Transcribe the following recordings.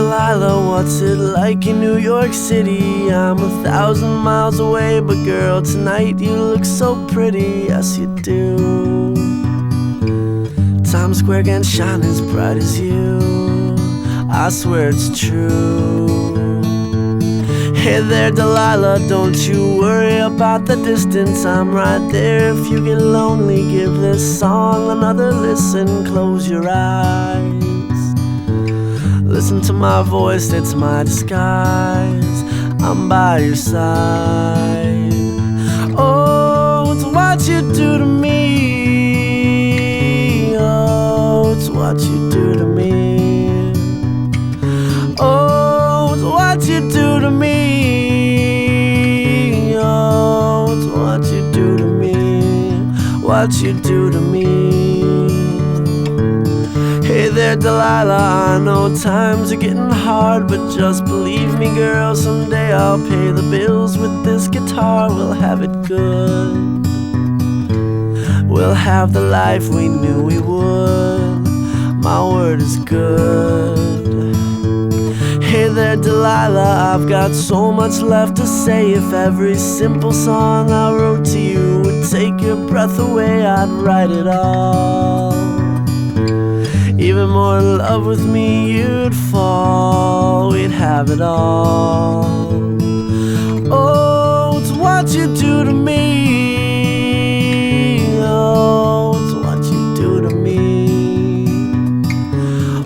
Delilah, what's it like in New York City? I'm 1,000 miles away, but girl, tonight you look so pretty, yes you do. Times Square can't shine as bright as you, I swear it's true. Hey there Delilah, don't you worry about the distance, I'm right there. If you get lonely, give this song another listen. Close your eyes, listen to my voice, it's my disguise. I'm by your side. Oh, it's what you do to me. Oh, it's what you do to me. Oh, it's what you do to me. Oh, it's what you do to me. What you do to me. Hey there Delilah, I know times are getting hard, but just believe me girl, someday I'll pay the bills with this guitar. We'll have it good, we'll have the life we knew we would. My word is good. Hey there Delilah, I've got so much left to say. If every simple song I wrote to you would take your breath away, I'd write it all. Even more in love with me you'd fall, we'd have it all. Oh, it's what you do to me. Oh, it's what you do to me.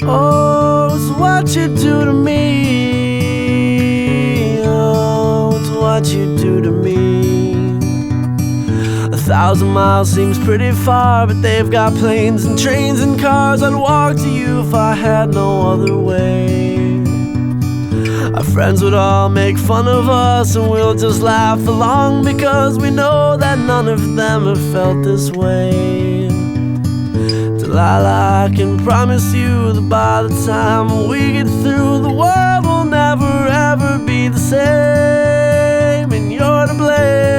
Oh, it's what you do to me. Oh, it's what you do to me. 1,000 miles seems pretty far, but they've got planes and trains and cars. I'd walk to you if I had no other way. Our friends would all make fun of us, and we'll just laugh along, because we know that none of them have felt this way. Delilah, I can promise you that by the time we get through, the world will never ever be the same, and you're to blame.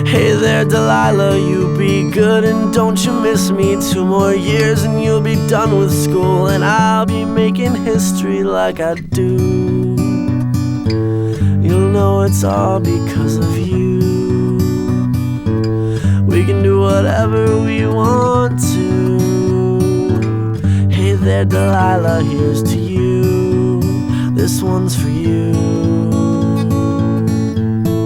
Hey there Delilah, you be good and don't you miss me. 2 more years and you'll be done with school, and I'll be making history like I do. You'll know it's all because of you. We can do whatever we want to. Hey there Delilah, here's to you. This one's for you.